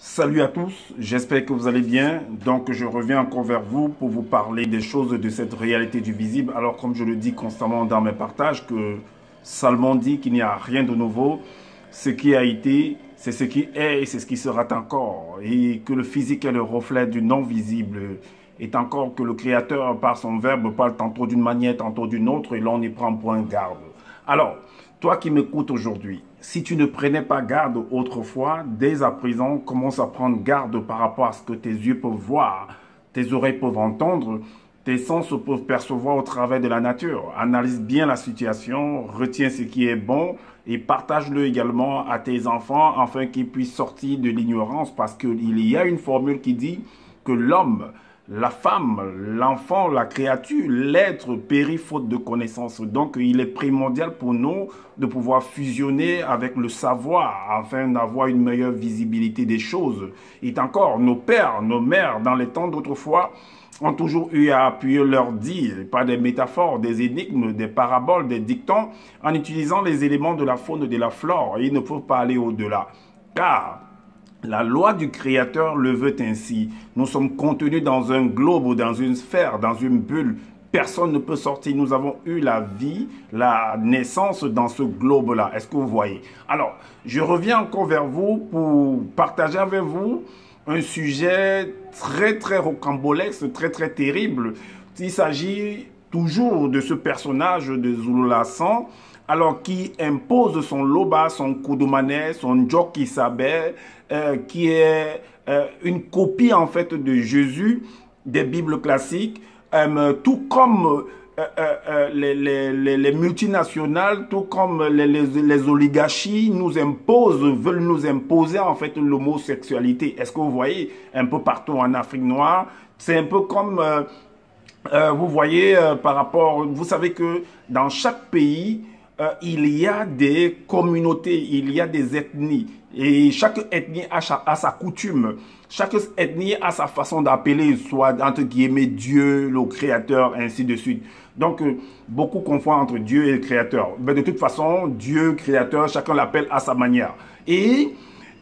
Salut à tous, j'espère que vous allez bien. Donc je reviens encore vers vous pour vous parler des choses de cette réalité du visible. Alors comme je le dis constamment dans mes partages, que Salomon dit qu'il n'y a rien de nouveau. Ce qui a été, c'est ce qui est et c'est ce qui sera encore. Et que le physique est le reflet du non-visible. Et encore que le Créateur, par son verbe, parle tantôt d'une manière, tantôt d'une autre, et l'on y prend point garde. Alors, toi qui m'écoutes aujourd'hui, si tu ne prenais pas garde autrefois, dès à présent, commence à prendre garde par rapport à ce que tes yeux peuvent voir, tes oreilles peuvent entendre, tes sens peuvent percevoir au travers de la nature. Analyse bien la situation, retiens ce qui est bon et partage-le également à tes enfants afin qu'ils puissent sortir de l'ignorance, parce qu'il y a une formule qui dit que l'homme, la femme, l'enfant, la créature, l'être périt faute de connaissances. Donc, il est primordial pour nous de pouvoir fusionner avec le savoir afin d'avoir une meilleure visibilité des choses. Et encore, nos pères, nos mères, dans les temps d'autrefois, ont toujours eu à appuyer leur dire par des métaphores, des énigmes, des paraboles, des dictons, en utilisant les éléments de la faune et de la flore. Et ils ne peuvent pas aller au-delà. Car la loi du Créateur le veut ainsi. Nous sommes contenus dans un globe ou dans une sphère, dans une bulle. Personne ne peut sortir. Nous avons eu la vie, la naissance dans ce globe-là. Est-ce que vous voyez? Alors, je reviens encore vers vous pour partager avec vous un sujet très rocambolesque, très terrible. Il s'agit toujours de ce personnage de Zululassan, alors qui impose son loba, son koudoumane, son joki sabé, qui est une copie en fait de Jésus, des Bibles classiques, tout comme les multinationales, tout comme les oligarchies nous imposent, veulent nous imposer en fait l'homosexualité. Est-ce que vous voyez un peu partout en Afrique noire? C'est un peu comme, vous voyez, par rapport, vous savez que dans chaque pays, il y a des communautés, il y a des ethnies. Et chaque ethnie a sa coutume. Chaque ethnie a sa façon d'appeler, soit entre guillemets Dieu, le Créateur, ainsi de suite. Donc, beaucoup confondent entre Dieu et le Créateur. Mais de toute façon, Dieu, Créateur, chacun l'appelle à sa manière. Et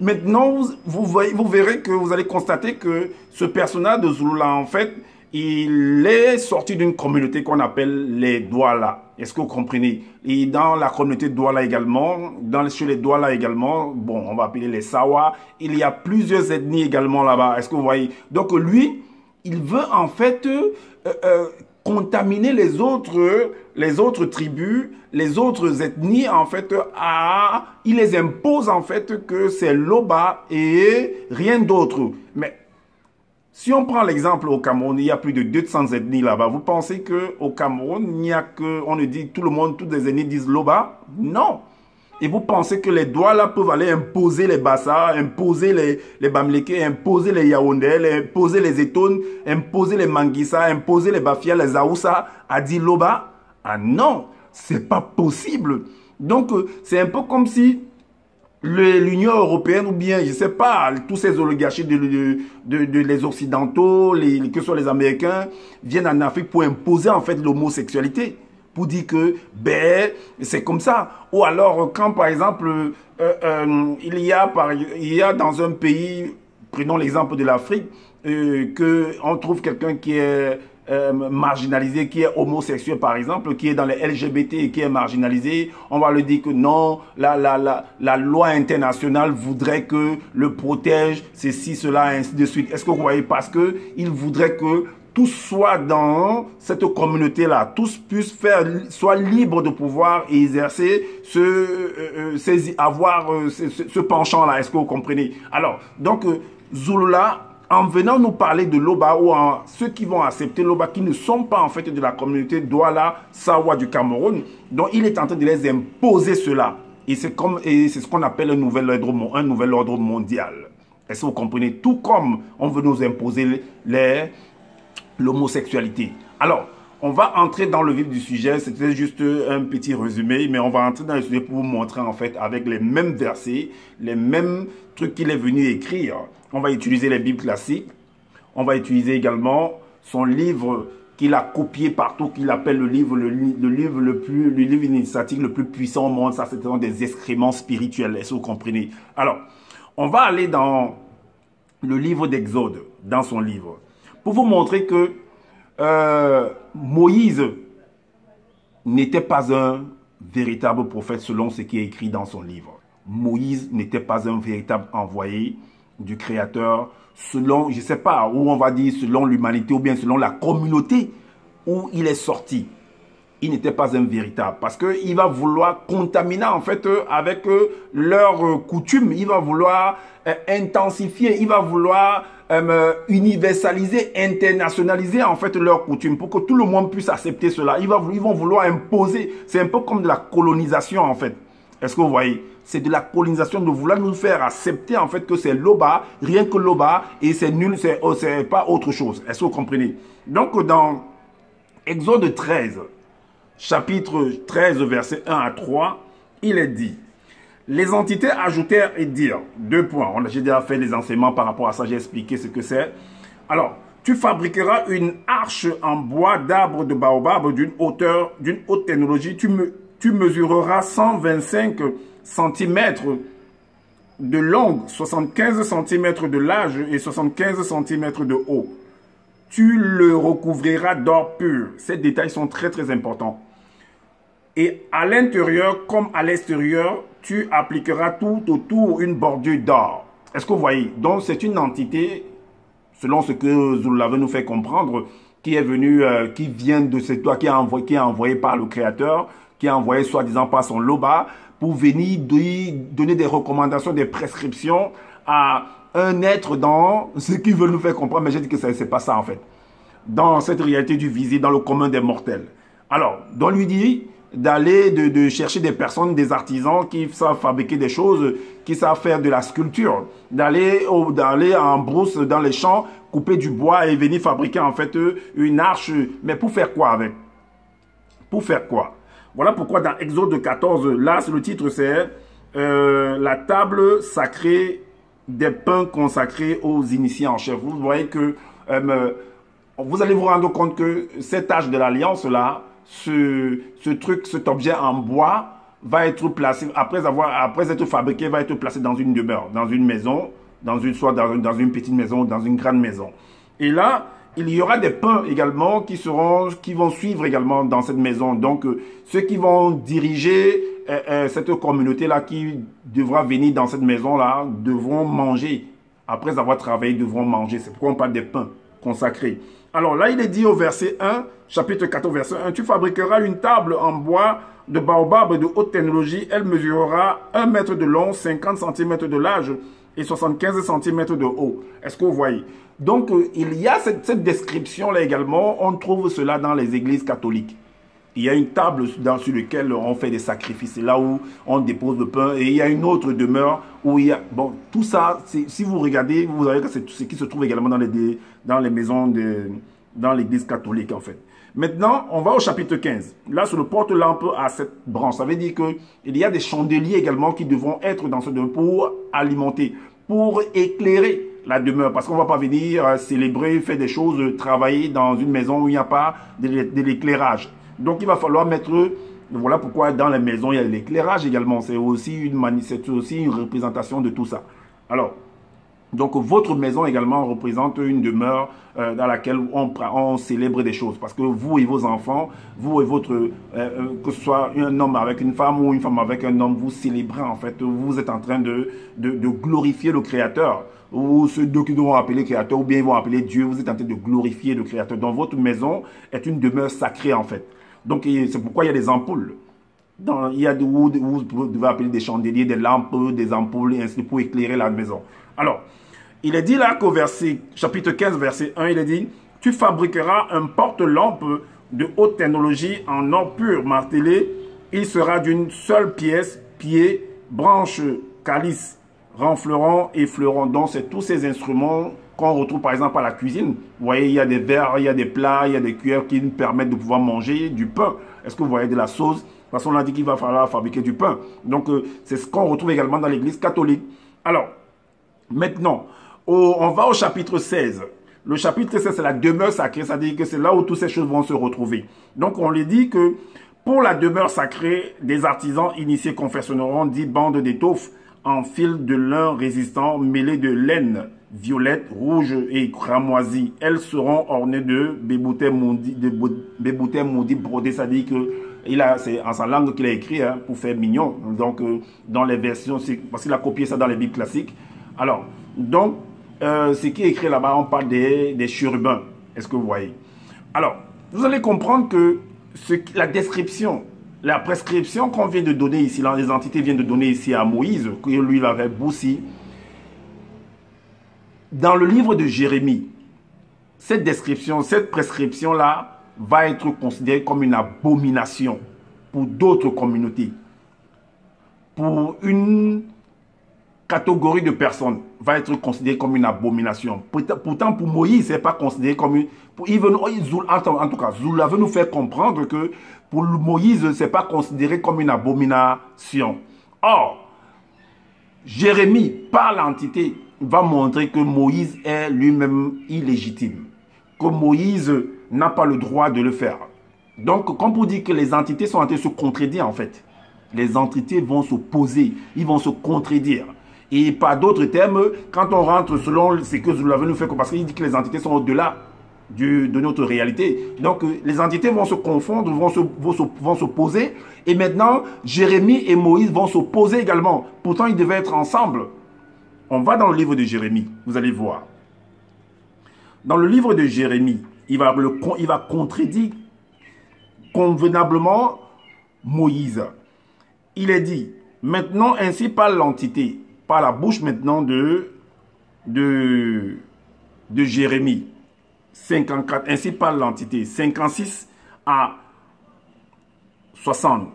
maintenant, vous verrez que vous allez constater que ce personnage de Zulula, en fait, il est sorti d'une communauté qu'on appelle les Douala. Est-ce que vous comprenez? Et dans la communauté Douala également, chez les Douala également, bon, on va appeler les Sawa, il y a plusieurs ethnies également là-bas. Est-ce que vous voyez? Donc lui, il veut en fait contaminer les autres tribus, les autres ethnies, en fait, il les impose en fait que c'est Loba et rien d'autre. Mais si on prend l'exemple au Cameroun, il y a plus de 200 ethnies là-bas. Vous pensez qu'au Cameroun, il n'y a que, on ne dit tout le monde, toutes les ethnies disent Loba? Non. Et vous pensez que les Douala peuvent aller imposer les Bassa, imposer les Bamléké, imposer les Yaoundé, imposer les Etones, imposer les Manguissa, imposer les Bafia, les Aoussa, à dire Loba? Ah non, c'est pas possible. Donc, c'est un peu comme si l'Union européenne ou bien, je ne sais pas, tous ces oligarchies les Occidentaux, que ce soit les Américains, viennent en Afrique pour imposer en fait l'homosexualité. Pour dire que, ben, c'est comme ça. Ou alors, quand par exemple, il y a dans un pays, prenons l'exemple de l'Afrique, qu'on trouve quelqu'un qui est marginalisé, qui est homosexuel par exemple, qui est dans les LGBT et qui est marginalisé, on va lui dire que non, la loi internationale voudrait que le protège, ceci, cela, ainsi de suite. Est-ce que vous voyez? Parce que il voudrait que tous soient dans cette communauté-là, tous puissent soient libres de pouvoir exercer ce penchant-là. Est-ce que vous comprenez? Alors, donc, Zulula, en venant nous parler de Loba, ou ceux qui vont accepter Loba, qui ne sont pas en fait de la communauté Douala, Sawa du Cameroun, donc il est en train de les imposer cela. Et c'est ce qu'on appelle un nouvel ordre mondial. Est-ce que vous comprenez? Tout comme on veut nous imposer l'homosexualité. Alors, on va entrer dans le vif du sujet. C'était juste un petit résumé, mais on va entrer dans le sujet pour vous montrer en fait avec les mêmes versets, les mêmes trucs qu'il est venu écrire. On va utiliser les Bibles classiques. On va utiliser également son livre qu'il a copié partout, qu'il appelle le livre initiatique le plus puissant au monde. Ça, c'est des excréments spirituels. Est-ce que vous comprenez? Alors, on va aller dans le livre d'Exode, dans son livre, pour vous montrer que Moïse n'était pas un véritable prophète selon ce qui est écrit dans son livre. Moïse n'était pas un véritable envoyé du Créateur selon, je ne sais pas, où on va dire selon l'humanité ou bien selon la communauté où il est sorti. Il n'était pas un véritable parce qu'il va vouloir contaminer en fait avec leurs coutumes. Il va vouloir intensifier, il va vouloir universaliser, internationaliser en fait leurs coutumes pour que tout le monde puisse accepter cela. Ils vont vouloir imposer. C'est un peu comme de la colonisation en fait. Est-ce que vous voyez? C'est de la colonisation de vouloir nous faire accepter en fait que c'est l'Oba, rien que l'Oba et c'est nul, c'est pas autre chose. Est-ce que vous comprenez? Donc dans Exode 13, chapitre 13, verset 1 à 3, il est dit, les entités ajoutèrent et dirent, deux points, j'ai déjà fait les enseignements par rapport à ça, j'ai expliqué ce que c'est. Alors, tu fabriqueras une arche en bois d'arbre de baobab d'une haute technologie, tu mesureras 125 cm de longue, 75 cm de large et 75 cm de haut. Tu le recouvriras d'or pur. Ces détails sont très très importants. Et à l'intérieur comme à l'extérieur, tu appliqueras tout autour une bordure d'or. Est-ce que vous voyez? Donc c'est une entité, selon ce que Zoulaveu nous fait comprendre, qui est venue, qui vient de cette toi, qui est envoyé par le Créateur, qui est envoyé soi-disant par son Loba, pour venir donner des recommandations, des prescriptions à un être dans ce qu'ils veulent nous faire comprendre. Mais j'ai dit que ce n'est pas ça en fait. Dans cette réalité du visible, dans le commun des mortels. Alors, on lui dit d'aller de chercher des personnes, des artisans qui savent fabriquer des choses, qui savent faire de la sculpture, d'aller en brousse dans les champs, couper du bois et venir fabriquer en fait une arche. Mais pour faire quoi avec? Pour faire quoi? Voilà pourquoi dans Exode 14, là le titre c'est la table sacrée des pains consacrés aux initiés en chef. Vous voyez que vous allez vous rendre compte que cette tâche de l'alliance là, cet objet en bois va être placé, après être fabriqué, va être placé dans une demeure, dans une maison, soit dans une petite maison, dans une grande maison. Et là, il y aura des pains également qui vont suivre également dans cette maison. Donc, ceux qui vont diriger cette communauté-là qui devra venir dans cette maison-là devront manger. Après avoir travaillé, devront manger. C'est pourquoi on parle des pains consacrés. Alors là, il est dit au verset 1, chapitre 14, verset 1, tu fabriqueras une table en bois de baobab de haute technologie. Elle mesurera 1 mètre de long, 50 cm de large et 75 cm de haut. Est-ce que vous voyez? Donc, il y a cette description-là également. On trouve cela dans les églises catholiques. Il y a une table sur laquelle on fait des sacrifices. C'est là où on dépose le pain. Et il y a une autre demeure où il y a... Bon, tout ça, si vous regardez, vous verrez que c'est ce qui se trouve également dans les maisons, dans l'église catholique, en fait. Maintenant, on va au chapitre 15. Là, sur le porte-lampe à cette branche. Ça veut dire qu'il y a des chandeliers également qui devront être dans ce demeure pour alimenter, pour éclairer la demeure. Parce qu'on ne va pas venir célébrer, faire des choses, travailler dans une maison où il n'y a pas de l'éclairage. Donc, il va falloir mettre... Voilà pourquoi dans les maisons, il y a l'éclairage également. C'est aussi une représentation de tout ça. Alors, donc votre maison également représente une demeure dans laquelle on célèbre des choses. Parce que vous et vos enfants, vous et que ce soit un homme avec une femme ou une femme avec un homme, vous célébrez en fait. Vous êtes en train de glorifier le Créateur. Ou ceux qui vont appeler Créateur ou bien ils vont appeler Dieu. Vous êtes en train de glorifier le Créateur. Donc votre maison est une demeure sacrée en fait. Donc c'est pourquoi il y a des ampoules. Il y a vous devez appeler des chandeliers, des lampes, des ampoules, et ainsi pour éclairer la maison. Alors, il est dit là qu'au chapitre 15, verset 1, il est dit, tu fabriqueras un porte-lampe de haute technologie en or pur martelé. Il sera d'une seule pièce, pied, branche, calice, renfleron et fleuron. Donc, c'est tous ces instruments qu'on retrouve par exemple à la cuisine. Vous voyez, il y a des verres, il y a des plats, il y a des cuillères qui nous permettent de pouvoir manger du pain. Est-ce que vous voyez de la sauce? De toute façon, on a dit qu'il va falloir fabriquer du pain. Donc, c'est ce qu'on retrouve également dans l'église catholique. Alors, maintenant, on va au chapitre 16. Le chapitre 16, c'est la demeure sacrée, c'est-à-dire que c'est là où toutes ces choses vont se retrouver. Donc, on lui dit que pour la demeure sacrée, des artisans initiés confectionneront 10 bandes d'étoffe en fil de lin résistant mêlés de laine violette, rouge et cramoisie. Elles seront ornées de béboutins maudits brodés. Ça dit que c'est en sa langue qu'il a écrit hein, pour faire mignon. Donc, dans les versions, parce qu'il a copié ça dans les Bibles classiques. Alors, donc, ce qui est écrit là-bas, on parle des chérubins. Est-ce que vous voyez? Alors, vous allez comprendre que la description, la prescription qu'on vient de donner ici, là, les entités viennent de donner ici à Moïse, que lui, il avait boussi. Dans le livre de Jérémie, cette description, cette prescription-là va être considérée comme une abomination pour d'autres communautés. Pour une catégorie de personnes, va être considérée comme une abomination. Pourtant, pour Moïse, ce n'est pas considéré comme une... En tout cas, Zoula veut nous faire comprendre que pour Moïse, ce n'est pas considéré comme une abomination. Or, Jérémie, par l'entité, va montrer que Moïse est lui-même illégitime. Que Moïse n'a pas le droit de le faire. Donc, comme pour dire que les entités sont en train de se contredire en fait. Les entités vont s'opposer, ils vont se contredire. Et par d'autres termes, quand on rentre selon ce que Zoula veut nous faire, parce qu'il dit que les entités sont au-delà de notre réalité. Donc, les entités vont se confondre, vont s'opposer. Et maintenant, Jérémie et Moïse vont s'opposer également. Pourtant, ils devaient être ensemble. On va dans le livre de Jérémie, vous allez voir. Dans le livre de Jérémie, il va contredire convenablement Moïse. Il est dit, maintenant ainsi par l'entité, par la bouche maintenant de Jérémie, 54, ainsi par l'entité, 56 à 60.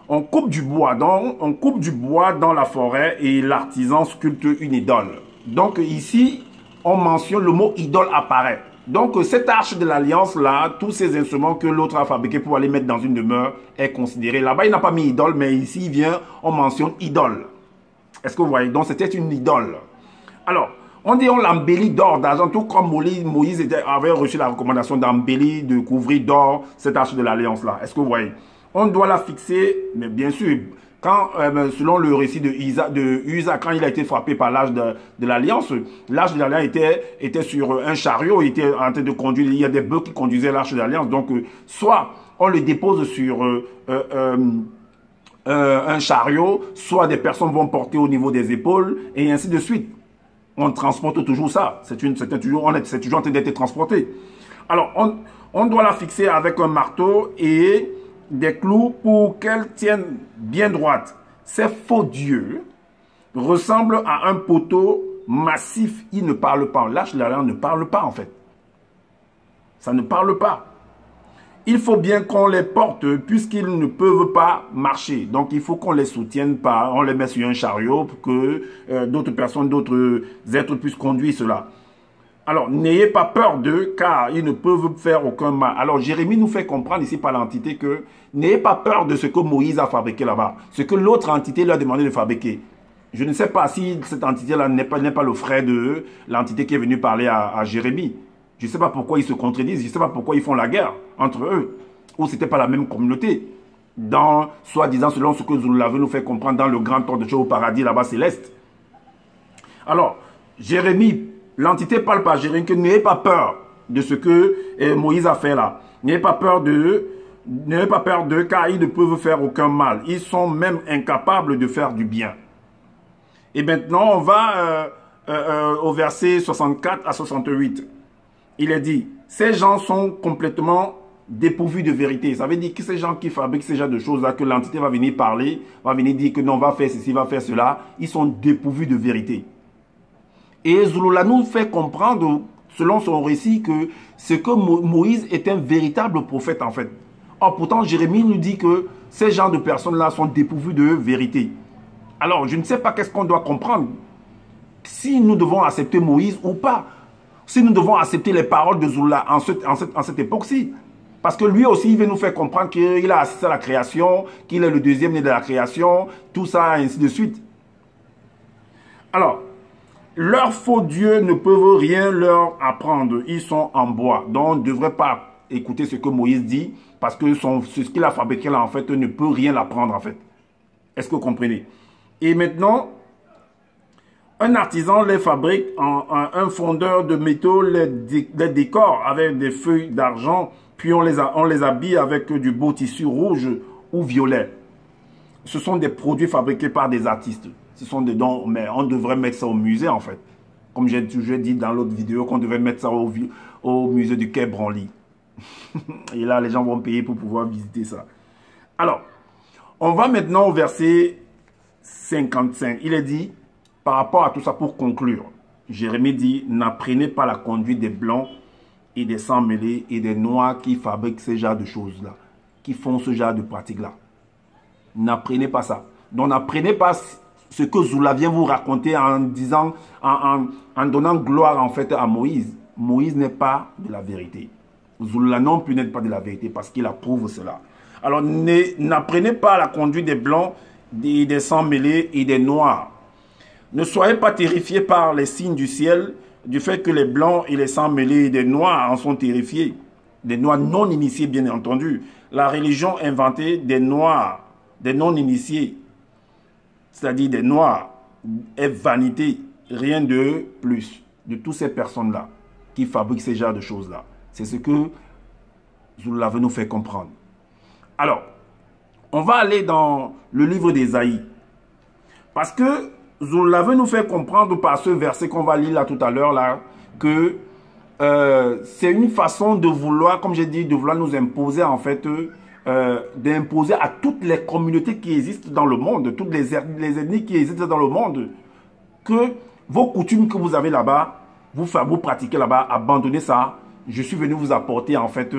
On coupe du bois dans la forêt et l'artisan sculpte une idole. Donc ici, on mentionne le mot idole apparaît. Donc cette arche de l'alliance là, tous ces instruments que l'autre a fabriqués pour aller mettre dans une demeure est considéré. Là-bas, il n'a pas mis idole, mais ici, il vient, on mentionne idole. Est-ce que vous voyez? Donc c'était une idole. Alors, on dit on l'embellit d'or, d'argent, tout comme Moïse avait reçu la recommandation d'embellir, de couvrir d'or cette arche de l'alliance là. Est-ce que vous voyez? On doit la fixer, mais bien sûr, quand, selon le récit de Uza, quand il a été frappé par l'âge de l'Alliance, l'âge de l'Alliance était sur un chariot, il était en train de conduire, il y a des bœufs qui conduisaient l'arche de l'Alliance. Donc, soit on le dépose sur un chariot, soit des personnes vont porter au niveau des épaules, et ainsi de suite. On transporte toujours ça. C'est toujours en train d'être transporté. Alors, on doit la fixer avec un marteau et des clous pour qu'elle tienne bien droite. Ces faux dieux ressemblent à un poteau massif. Il ne parle pas. L'arche de l'Alliance ne parle pas en fait. Ça ne parle pas. Il faut bien qu'on les porte puisqu'ils ne peuvent pas marcher. Donc il faut qu'on les soutienne on les met sur un chariot pour que d'autres personnes, d'autres êtres puissent conduire cela. Alors, n'ayez pas peur d'eux, car ils ne peuvent faire aucun mal. Alors, Jérémie nous fait comprendre ici par l'entité que n'ayez pas peur de ce que Moïse a fabriqué là-bas. Ce que l'autre entité lui a demandé de fabriquer. Je ne sais pas si cette entité-là n'est pas le frère de l'entité qui est venue parler à Jérémie. Je ne sais pas pourquoi ils se contredisent. Je ne sais pas pourquoi ils font la guerre entre eux. Ou c'était pas la même communauté. Soi-disant, selon ce que Zoula veut nous faire comprendre dans le grand temps de Dieu au paradis là-bas céleste. Alors, Jérémie, l'entité parle par Jérémie que n'ayez pas peur de ce que Moïse a fait là. N'ayez pas peur d'eux, car ils ne peuvent faire aucun mal. Ils sont même incapables de faire du bien. Et maintenant, on va au verset 64 à 68. Il est dit, ces gens sont complètement dépourvus de vérité. Ça veut dire que ces gens qui fabriquent ce genre de choses-là, que l'entité va venir parler, va venir dire que non, on va faire ceci, va faire cela, ils sont dépourvus de vérité. Et Zoula nous fait comprendre, selon son récit, que ce que Moïse est un véritable prophète en fait. Or pourtant, Jérémie nous dit que ces genres de personnes-là sont dépourvues de vérité. Alors, je ne sais pas qu'est-ce qu'on doit comprendre. Si nous devons accepter Moïse ou pas. Si nous devons accepter les paroles de Zoula en cette époque-ci. Parce que lui aussi, il veut nous faire comprendre qu'il a assisté à la création, qu'il est le deuxième né de la création, tout ça, ainsi de suite. Alors, leurs faux dieux ne peuvent rien leur apprendre. Ils sont en bois. Donc, on ne devrait pas écouter ce que Moïse dit, parce que ce qu'il a fabriqué là, en fait, ne peut rien l'apprendre, en fait. Est-ce que vous comprenez? Et maintenant, Un artisan les fabrique, un fondeur de métaux les décore avec des feuilles d'argent, puis on les habille avec du beau tissu rouge ou violet. Ce sont des produits fabriqués par des artistes. Ce sont des dons, mais on devrait mettre ça au musée en fait. Comme j'ai toujours dit dans l'autre vidéo, qu'on devait mettre ça au musée du Quai Branly. Et là, les gens vont payer pour pouvoir visiter ça. Alors, on va maintenant au verset 55. Il est dit, par rapport à tout ça, pour conclure, Jérémie dit, n'apprenez pas la conduite des blancs et des sans mêlés et des noirs qui fabriquent ce genre de choses-là, qui font ce genre de pratiques-là. N'apprenez pas ça. Donc, n'apprenez pas ce que Zoula vient vous raconter en disant, en donnant gloire en fait à Moïse. Moïse n'est pas de la vérité. Zoula non plus n'est pas de la vérité parce qu'il approuve cela. Alors, n'apprenez pas la conduite des blancs, des sans mêlés et des noirs. Ne soyez pas terrifiés par les signes du ciel, du fait que les blancs et les sans mêlés et des noirs en sont terrifiés. Des noirs non initiés, bien entendu. La religion inventée des noirs, des non initiés, c'est-à-dire des noirs, est vanité, rien de plus, de toutes ces personnes-là qui fabriquent ce genre de choses-là. C'est ce que Zoula veut nous faire comprendre. Alors, on va aller dans le livre d'Ésaïe. Parce que Zoula veut nous faire comprendre par ce verset qu'on va lire là tout à l'heure, là, que c'est une façon de vouloir, comme j'ai dit, de vouloir nous imposer en fait, d'imposer à toutes les communautés qui existent dans le monde, toutes les ethnies qui existent dans le monde, que vos coutumes que vous avez là-bas, vous pratiquez là-bas, abandonnez ça. Je suis venu vous apporter en fait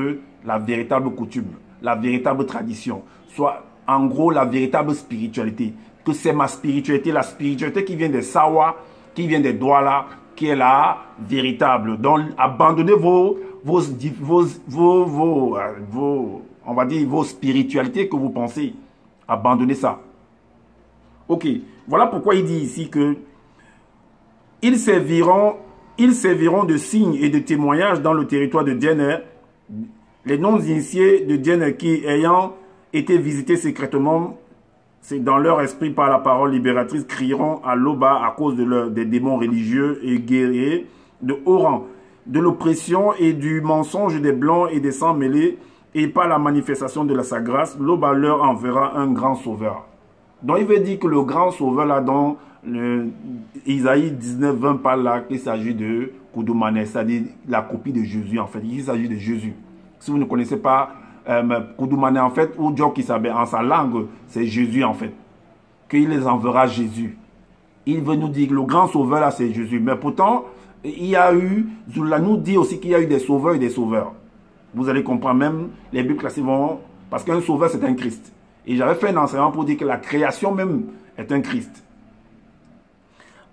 la véritable coutume, la véritable tradition, soit en gros la véritable spiritualité. Que c'est ma spiritualité, la spiritualité qui vient des Sawa, qui vient des Douala, qui est la véritable. Donc abandonnez on va dire vos spiritualités que vous pensez. Abandonnez ça. Ok, voilà pourquoi il dit ici que ils serviront de signes et de témoignages dans le territoire de Djenner, les non-initiés de Djenner qui, ayant été visités secrètement, c'est dans leur esprit par la parole libératrice, crieront à l'aube à cause des démons religieux et guerriers de haut rang, de l'oppression et du mensonge des blancs et des sans mêlés, et par la manifestation de sa grâce, l'aube leur enverra un grand sauveur. Donc il veut dire que le grand sauveur là dont Isaïe 19, 20 parle là, qu'il s'agit de Koudoumane, c'est-à-dire la copie de Jésus en fait. Il s'agit de Jésus. Si vous ne connaissez pas Koudoumane en fait, ou Djok Isabe en sa langue, c'est Jésus en fait. Qu'il les enverra Jésus. Il veut nous dire que le grand sauveur là c'est Jésus. Mais pourtant, il y a eu, Zoula nous dit aussi qu'il y a eu des sauveurs et des sauveurs. Vous allez comprendre même, les Bibles classées vont, parce qu'un sauveur c'est un Christ. Et j'avais fait un enseignement pour dire que la création même est un Christ.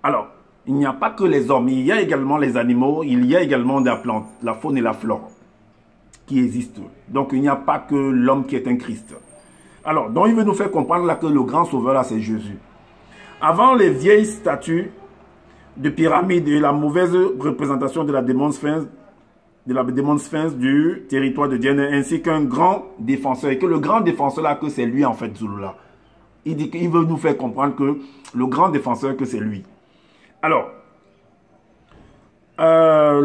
Alors, il n'y a pas que les hommes, il y a également les animaux, il y a également la plante, la faune et la flore qui existent. Donc, il n'y a pas que l'homme qui est un Christ. Alors, donc il veut nous faire comprendre là que le grand sauveur là, c'est Jésus. Avant les vieilles statues de pyramides et la mauvaise représentation de la démon sphinx, du territoire de Djenner, ainsi qu'un grand défenseur, et que le grand défenseur là, que c'est lui en fait, Zouloula. Il dit qu'il veut nous faire comprendre que le grand défenseur, que c'est lui. Alors, un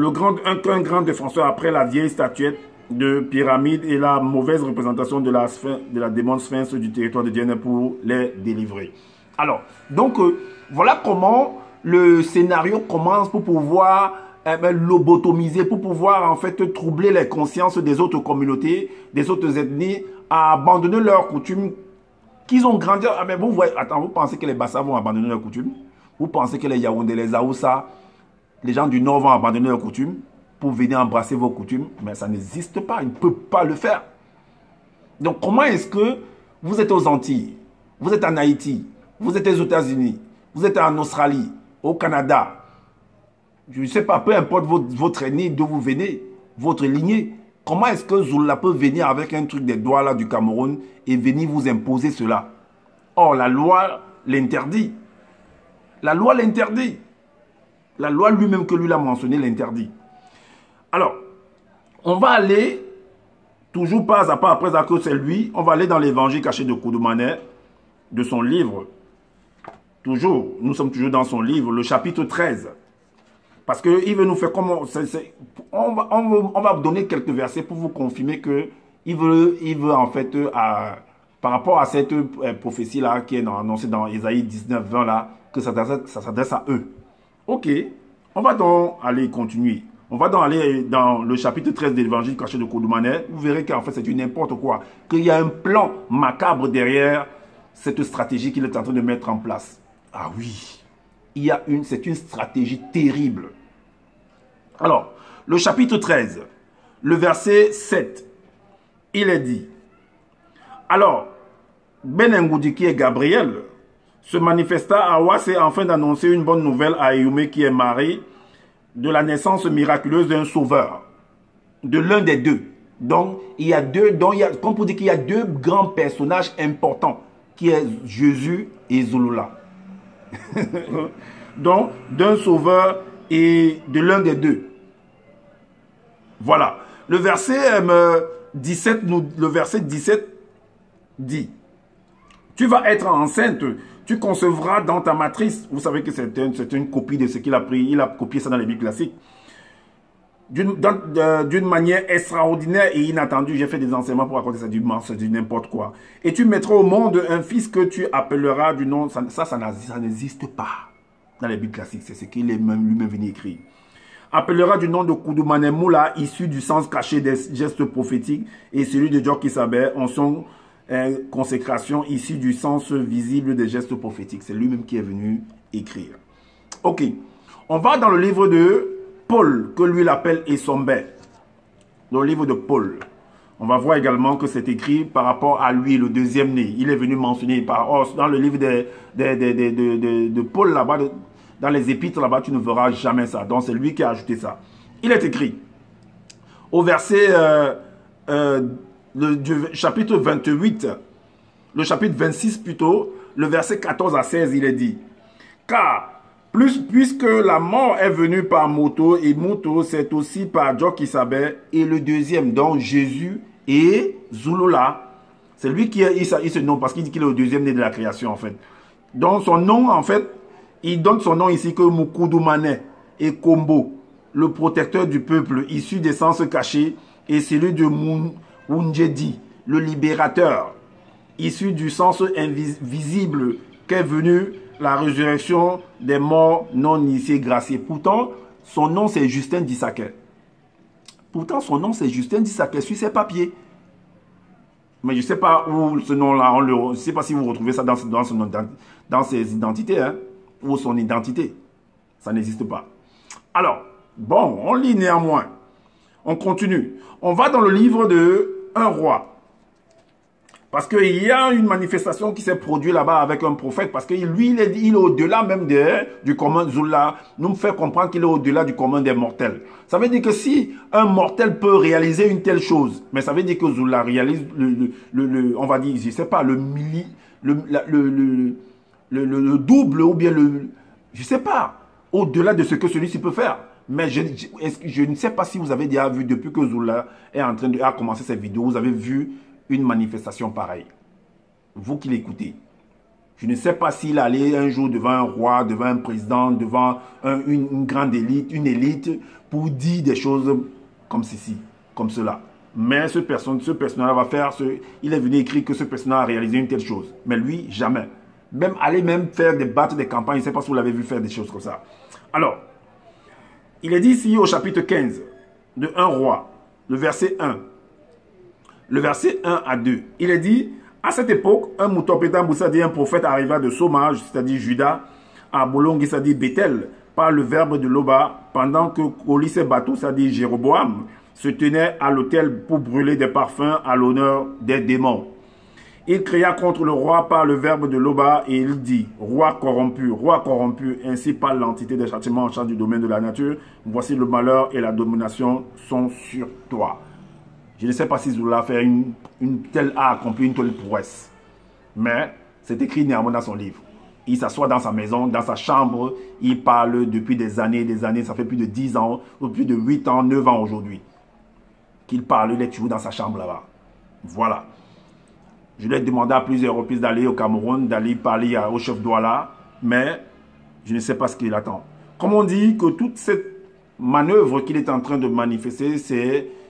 grand défenseur après la vieille statuette de pyramide et la mauvaise représentation de la démon sphinx du territoire de Djenner pour les délivrer. Alors, donc, voilà comment le scénario commence pour pouvoir lobotomiser, pour pouvoir en fait troubler les consciences des autres communautés, des autres ethnies, à abandonner leurs coutumes qu'ils ont grandi. Ah, mais vous voyez, attends, vous pensez que les Bassa vont abandonner leurs coutumes? Vous pensez que les Yaoundé, les Aoussa, les gens du Nord vont abandonner leurs coutumes pour venir embrasser vos coutumes? Mais ça n'existe pas, ils ne peuvent pas le faire. Donc comment est-ce que vous êtes aux Antilles, vous êtes en Haïti, vous êtes aux États-Unis, vous êtes en Australie, au Canada, je ne sais pas, peu importe votre ethnie, d'où vous venez, votre lignée, comment est-ce que Zoula peut venir avec un truc des doigts là du Cameroun et venir vous imposer cela? Or, la loi l'interdit. La loi l'interdit. La loi lui-même que lui l'a mentionné l'interdit. Alors, on va aller, toujours pas à pas après que c'est lui, on va aller dans l'évangile caché de Koudoumane, de son livre. toujours, nous sommes toujours dans son livre, le chapitre 13. Parce qu'il veut nous faire comment... On va donner quelques versets pour vous confirmer que il veut en fait, par rapport à cette prophétie-là qui est annoncée dans Ésaïe 19, 20 là, que ça s'adresse à eux. Ok, on va donc aller continuer. On va donc aller dans le chapitre 13 de l'évangile caché de Kodoumanet. Vous verrez qu'en fait c'est du n'importe quoi. Qu'il y a un plan macabre derrière cette stratégie qu'il est en train de mettre en place. Ah oui, c'est une stratégie terrible. Alors, le chapitre 13, le verset 7, il est dit, alors, Ben-Ngoudi qui est Gabriel, se manifesta à Ouassé afin d'annoncer une bonne nouvelle à Eyoumé qui est mari de la naissance miraculeuse d'un sauveur, de l'un des deux. Donc, il y a comme pour dire qu'il y a deux grands personnages importants, qui est Jésus et Zouloula. Donc, d'un sauveur et de l'un des deux. Voilà. Le verset 17 dit, tu vas être enceinte, tu concevras dans ta matrice. Vous savez que c'est une copie de ce qu'il a pris. Il a copié ça dans les Bibles classiques. D'une manière extraordinaire et inattendue. J'ai fait des enseignements pour raconter ça du n'importe quoi. Et tu mettras au monde un fils que tu appelleras du nom... Ça n'existe pas dans les Bibles classiques. C'est ce qu'il est lui-même venu écrire. Appellera du nom de Kodoumanet Moula, issu du sens caché des gestes prophétiques, et celui de Djok Isabel en son consécration, issu du sens visible des gestes prophétiques. C'est lui-même qui est venu écrire. Ok. On va dans le livre de Paul, que lui l'appelle Essombé. Dans le livre de Paul. On va voir également que c'est écrit par rapport à lui, le deuxième né. Il est venu mentionner dans le livre de Paul là-bas, dans les épîtres là-bas, tu ne verras jamais ça. Donc c'est lui qui a ajouté ça. Il est écrit au verset, du chapitre 28, le chapitre 26 plutôt, le verset 14 à 16, il est dit, car puisque la mort est venue par Moto, et Moto c'est aussi par Djok Isabel, et le deuxième, donc Jésus et Zouloula, c'est lui qui a eu ce nom parce qu'il dit qu'il est le deuxième né de la création en fait. Donc son nom en fait, il donne son nom ici que Kodoumanet et Kombo, le protecteur du peuple, issu des sens cachés, et celui de Mounjedi, le libérateur, issu du sens invisible qu'est venue la résurrection des morts non initiés graciés. Pourtant, son nom c'est Justin Dissaquet. Pourtant, son nom c'est Justin Dissaquet sur ses papiers. Mais je ne sais pas où ce nom-là, je ne sais pas si vous retrouvez ça dans ses identités, hein, ou son identité. Ça n'existe pas. Alors, bon, on lit néanmoins. On continue. On va dans le livre de Un roi. Parce qu'il y a une manifestation qui s'est produite là-bas avec un prophète. Parce que lui, il est au-delà même du commun Zoula. Nous fait comprendre qu'il est au-delà du commun des mortels. Ça veut dire que si un mortel peut réaliser une telle chose, mais ça veut dire que Zoula réalise on va dire, je ne sais pas, le double ou bien je ne sais pas, au-delà de ce que celui-ci peut faire. Mais je ne sais pas si vous avez déjà vu, depuis que Zoula a commencé cette vidéo, vous avez vu une manifestation pareille. Vous qui l'écoutez. Je ne sais pas s'il allait un jour devant un roi, devant un président, devant une grande élite, une élite, pour dire des choses comme ceci, comme cela. Mais ce personnage va faire, il est venu écrire que ce personnage a réalisé une telle chose. Mais lui, jamais. Aller faire des battes, des campagnes, je ne sais pas si vous l'avez vu faire des choses comme ça. Alors, il est dit ici au chapitre 15 de Un roi, le verset 1. Le verset 1 à 2. Il est dit, à cette époque, un moutopétan Boussadi, un prophète arriva de Sommage, c'est-à-dire Juda, à Bolongi, c'est-à-dire Bethel, par le verbe de Loba, pendant que Colis et Bateau, c'est-à-dire Jéroboam, se tenait à l'autel pour brûler des parfums à l'honneur des démons. Il cria contre le roi par le verbe de Loba et il dit, roi corrompu, ainsi parle l'entité des châtiments en charge du domaine de la nature. Voici le malheur et la domination sont sur toi. Je ne sais pas si Zoula a fait a accompli une telle prouesse. Mais c'est écrit néanmoins dans son livre. Il s'assoit dans sa maison, dans sa chambre. Il parle depuis des années. Ça fait plus de 10 ans, ou plus de 8 ans, 9 ans aujourd'hui. Qu'il parle, il est toujours dans sa chambre là-bas. Voilà. Je lui ai demandé à plusieurs reprises d'aller au Cameroun, d'aller parler au chef Douala. mais je ne sais pas ce qu'il attend. Comme on dit que toute cette manœuvre qu'il est en train de manifester,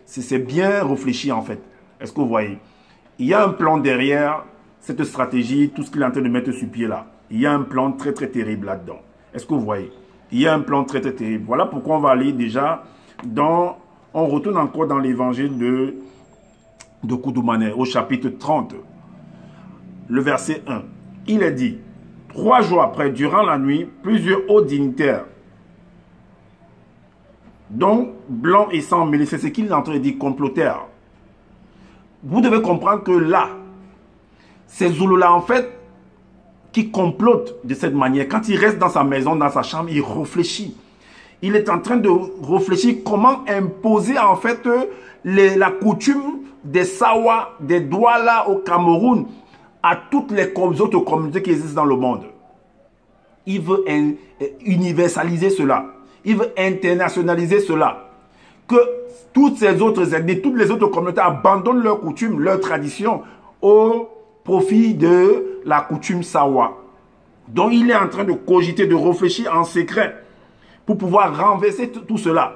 c'est bien réfléchi en fait. Est-ce que vous voyez? Il y a un plan derrière cette stratégie, tout ce qu'il est en train de mettre sur pied là. Il y a un plan très très terrible là-dedans. Est-ce que vous voyez? Il y a un plan très très terrible. Voilà pourquoi on va aller déjà dans... On retourne encore dans l'évangile de Koudoumane, au chapitre 30, le verset 1. Il est dit, 3 jours après, durant la nuit, plusieurs hauts dignitaires, dont blanc et sang mêlés, c'est ce qu'il est en train de dire, complotèrent. Vous devez comprendre que là, ces Zoulous-là, en fait, qui complotent de cette manière, quand il reste dans sa maison, dans sa chambre, il réfléchit. Il est en train de réfléchir comment imposer, en fait, la coutume des Sawa, des Douala au Cameroun, à toutes les autres communautés qui existent dans le monde. Il veut universaliser cela. Il veut internationaliser cela. Que toutes ces autres ethnies, toutes les autres communautés abandonnent leurs coutumes, leurs traditions au profit de la coutume Sawa. Donc il est en train de cogiter, de réfléchir en secret pour pouvoir renverser tout cela.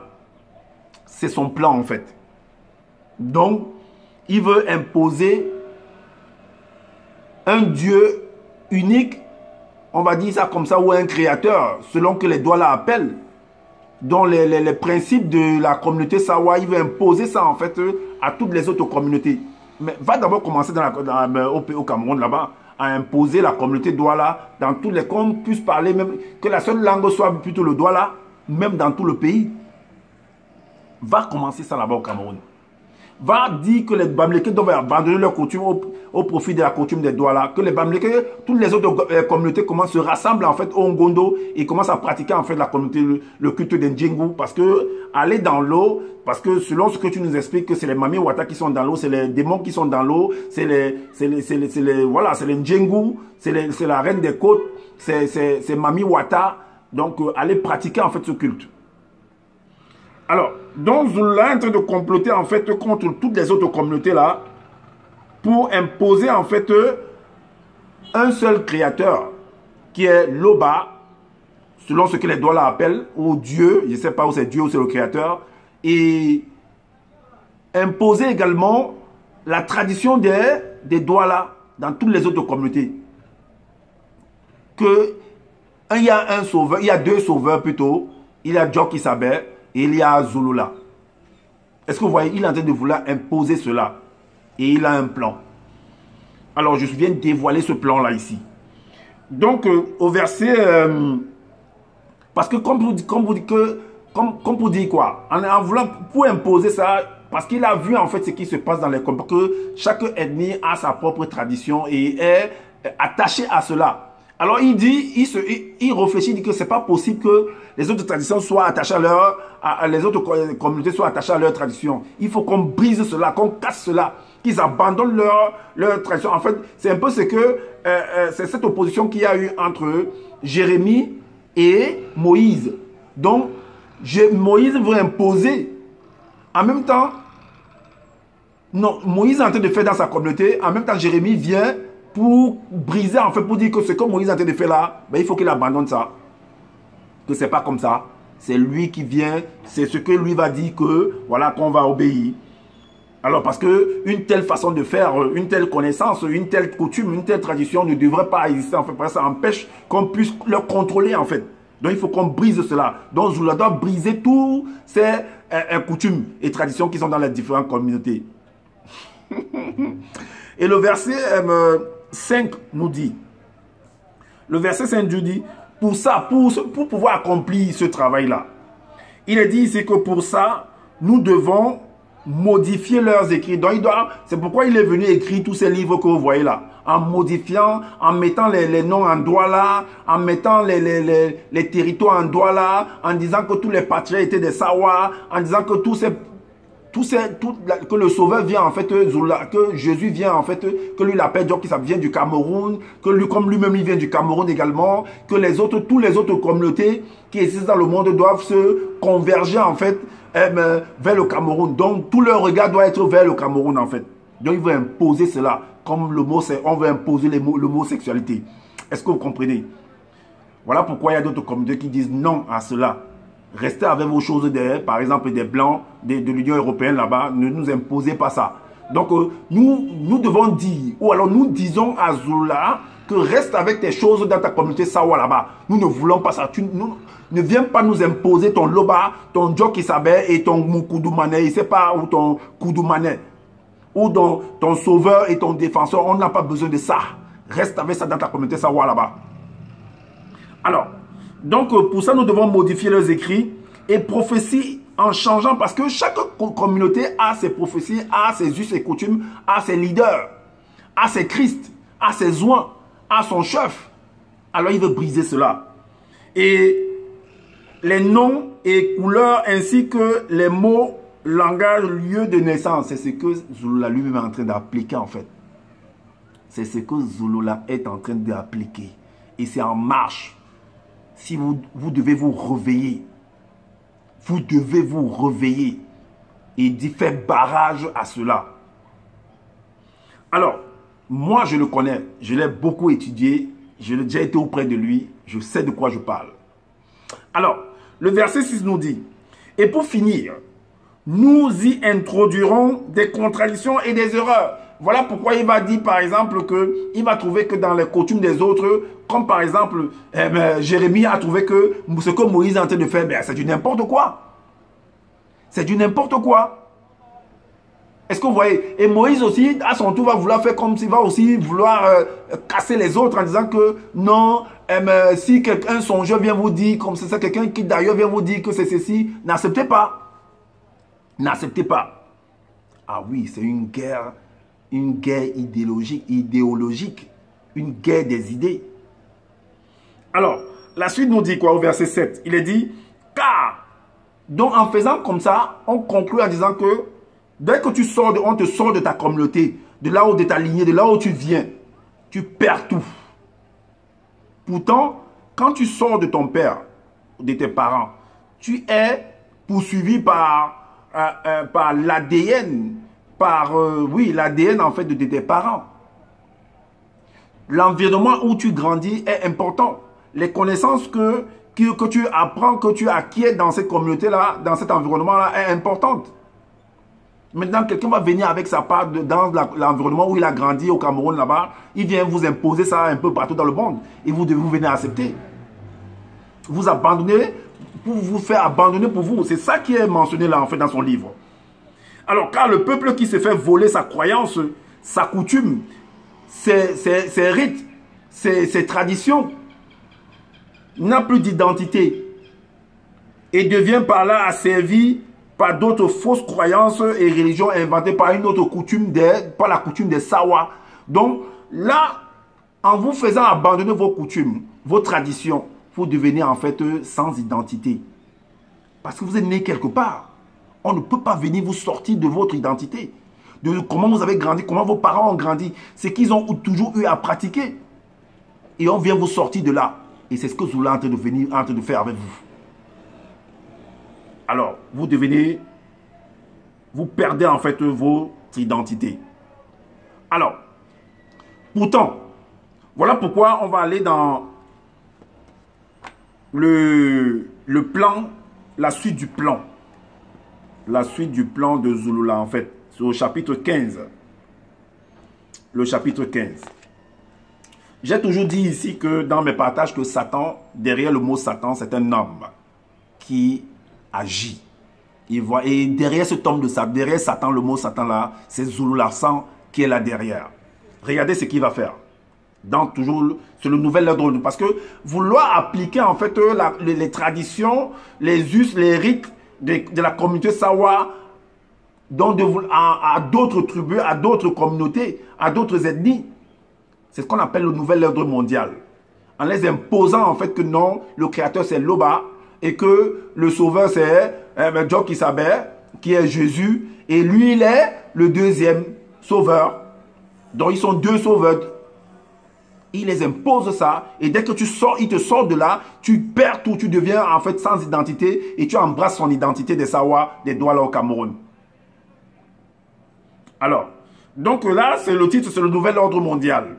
C'est son plan en fait. Donc il veut imposer un Dieu unique, on va dire ça comme ça, ou un créateur, selon que les Douala appellent, dont les principes de la communauté Sawa, il veut imposer ça en fait à toutes les autres communautés. Mais va d'abord commencer au Cameroun là-bas, à imposer la communauté Douala dans tous les... Qu'on puisse parler, même que la seule langue soit plutôt le Douala, même dans tout le pays. Va commencer ça là-bas au Cameroun. Va dire que les Bamileke doivent abandonner leur coutume au profit de la coutume des Douala. Que les Bamileke, toutes les autres communautés commencent à se rassembler en fait au Ngondo et commencent à pratiquer en fait la communauté, le culte des Ndjingu. Parce que aller dans l'eau, parce que selon ce que tu nous expliques, que c'est les Mami Wata qui sont dans l'eau, c'est les démons qui sont dans l'eau, c'est les Ndjingu, c'est la reine des côtes, c'est Mami Wata. Donc aller pratiquer en fait ce culte. Alors, donc Zoula est en train de comploter en fait contre toutes les autres communautés là pour imposer en fait un seul créateur qui est Loba, selon ce que les Douala appellent, ou Dieu, je ne sais pas où c'est Dieu ou c'est le créateur, et imposer également la tradition des Douala dans toutes les autres communautés. Que il y a un sauveur, il y a deux sauveurs plutôt, il y a Djoki Saber et il y a Zouloula. Est-ce que vous voyez, il est en train de vouloir imposer cela. Et il a un plan. Alors, je viens de dévoiler ce plan-là ici. Donc, au verset... parce que comme pour dire quoi, en voulant, pour imposer ça, parce qu'il a vu en fait ce qui se passe dans les communautés, que chaque ethnie a sa propre tradition et est attachée à cela. Alors il dit, il réfléchit, il dit que c'est pas possible que les autres traditions soient attachées les autres communautés soient attachées à leur tradition. Il faut qu'on brise cela, qu'on casse cela, qu'ils abandonnent leur tradition. En fait, c'est un peu ce que c'est cette opposition qu'il y a eu entre Jérémie et Moïse. Donc Moïse veut imposer. En même temps, non, Moïse est en train de faire dans sa communauté. En même temps, Jérémie vient pour briser, en fait, pour dire que ce que Moïse est en train de faire là, ben, il faut qu'il abandonne ça. Que c'est pas comme ça. C'est lui qui vient, c'est ce que lui va dire que, voilà, qu'on va obéir. Alors, parce que une telle façon de faire, une telle connaissance, une telle coutume, une telle tradition ne devrait pas exister, en fait, parce que ça empêche qu'on puisse le contrôler, en fait. Donc, il faut qu'on brise cela. Donc, Zoula doit briser tous ces coutumes et traditions qui sont dans les différentes communautés. Et le verset 5 nous dit, le verset 5 nous dit, pour ça, pour pouvoir accomplir ce travail-là, il est dit ici que pour ça, nous devons modifier leurs écrits. Donc, c'est pourquoi il est venu écrire tous ces livres que vous voyez là, en modifiant, en mettant les noms en Douala, en mettant les territoires en Douala, en disant que tous les patriarches étaient des Sawa, en disant que que le sauveur vient en fait, que Jésus vient en fait, que lui l'appelle donc ça vient du Cameroun, que lui comme lui-même il vient du Cameroun également, que tous les autres communautés qui existent dans le monde doivent se converger en fait vers le Cameroun. Donc tout leur regard doit être vers le Cameroun en fait. Donc il veut imposer cela, comme le mot c'est, on veut imposer le mot sexualité. Est-ce que vous comprenez? Voilà pourquoi il y a d'autres communautés qui disent non à cela. Restez avec vos choses, par exemple des Blancs de l'Union européenne là-bas, ne nous imposez pas ça. Donc nous devons dire, ou alors nous disons à Zula que reste avec tes choses dans ta communauté Sawa là-bas. Nous ne voulons pas ça. Ne viens pas nous imposer ton Loba, ton Joki Sabe et ton Mukudumane, je ne sais pas, ou ton Kudumane, ou ton sauveur et ton défenseur. On n'a pas besoin de ça. Reste avec ça dans ta communauté Sawa là-bas. Alors, donc pour ça, nous devons modifier leurs écrits et prophéties en changeant, parce que chaque communauté a ses prophéties, a ses us et coutumes, a ses leaders, a ses Christ, a ses oins, a son chef. Alors il veut briser cela. Et les noms et couleurs ainsi que les mots, langage, lieu de naissance, c'est ce que Zulula lui-même est en train d'appliquer en fait. C'est ce que Zulula est en train d'appliquer. Et c'est en marche. Si vous devez vous réveiller, vous devez vous réveiller et d'y faire barrage à cela. Alors, moi je le connais, je l'ai beaucoup étudié, j'ai déjà été auprès de lui, je sais de quoi je parle. Alors, le verset 6 nous dit, et pour finir, nous y introduirons des contradictions et des erreurs. Voilà pourquoi il va dire par exemple qu'il va trouver que dans les coutumes des autres, comme par exemple Jérémie a trouvé que ce que Moïse est en train de faire, c'est du n'importe quoi. C'est du n'importe quoi. Est-ce que vous voyez? Et Moïse aussi, à son tour, va vouloir faire comme s'il va aussi vouloir casser les autres en disant que non, si quelqu'un songeur vient vous dire, comme c'est ça, quelqu'un qui d'ailleurs vient vous dire que c'est ceci, n'acceptez pas. N'acceptez pas. Ah oui, c'est une guerre idéologique, une guerre des idées. Alors, la suite nous dit quoi au verset 7? Il est dit, car, donc en faisant comme ça, on conclut en disant que dès que tu sors, on te sort de ta communauté, de là où de ta lignée, de là où tu viens, tu perds tout. Pourtant, quand tu sors de ton père, de tes parents, tu es poursuivi par l'ADN, oui, l'ADN en fait de tes parents. L'environnement où tu grandis est important. Les connaissances que tu apprends, que tu acquiers dans cette communauté-là, dans cet environnement-là, est importante. Maintenant, quelqu'un va venir avec sa part dans l'environnement où il a grandi au Cameroun là-bas. Il vient vous imposer ça un peu partout dans le monde. Et vous devez vous venir accepter. Vous abandonner, pour vous faire abandonner pour vous. C'est ça qui est mentionné là en fait dans son livre. Alors, car le peuple qui se fait voler sa croyance, sa coutume, ses rites, ses traditions, n'a plus d'identité et devient par là asservi par d'autres fausses croyances et religions inventées par une autre coutume, par la coutume des Sawa. Donc là, en vous faisant abandonner vos coutumes, vos traditions, vous devenez en fait sans identité. Parce que vous êtes né quelque part. On ne peut pas venir vous sortir de votre identité. De comment vous avez grandi, comment vos parents ont grandi. C'est qu'ils ont toujours eu à pratiquer. Et on vient vous sortir de là. Et c'est ce que Zula est en train de faire avec vous. Alors, vous perdez en fait votre identité. Alors, pourtant, voilà pourquoi on va aller dans le plan, la suite du plan. La suite du plan de Zulula en fait. C'est au chapitre 15. Le chapitre 15. J'ai toujours dit ici que dans mes partages que Satan, derrière le mot Satan, c'est un homme qui agit. Et derrière cet homme de Satan, derrière Satan, le mot Satan là, c'est Zulula Sang qui est là derrière. Regardez ce qu'il va faire. C'est le nouvel ordre. Parce que vouloir appliquer en fait les traditions, les us, les rites de la communauté Sawa à d'autres tribus, à d'autres communautés, à d'autres ethnies. C'est ce qu'on appelle le nouvel ordre mondial. En les imposant en fait que non, le créateur c'est Loba et que le sauveur c'est Joki Sabe, qui est Jésus. Et lui il est le deuxième sauveur. Donc ils sont deux sauveurs. Il les impose ça. Et dès que tu sors, il te sort de là, tu perds tout, tu deviens en fait sans identité et tu embrasses son identité des Sawa, des Douala au Cameroun. Alors, donc là, c'est le titre, c'est le nouvel ordre mondial.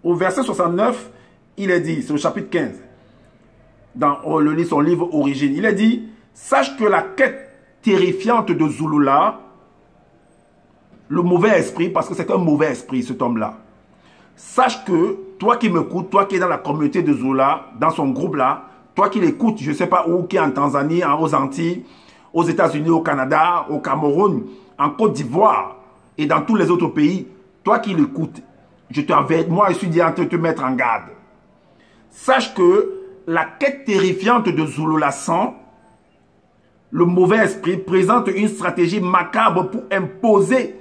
Au verset 69, il est dit, c'est le chapitre 15. dans son livre Origine. Il a dit, sache que la quête terrifiante de Zulula, le mauvais esprit, parce que c'est un mauvais esprit cet homme-là. Sache que, toi qui m'écoutes, toi qui es dans la communauté de Zulula, dans son groupe-là, toi qui l'écoutes, je ne sais pas où, qui est en Tanzanie, aux Antilles, aux États-Unis, au Canada, au Cameroun, en Côte d'Ivoire et dans tous les autres pays, toi qui l'écoutes, moi je suis dit en train de te mettre en garde. Sache que la quête terrifiante de Zulula 100, le mauvais esprit, présente une stratégie macabre pour imposer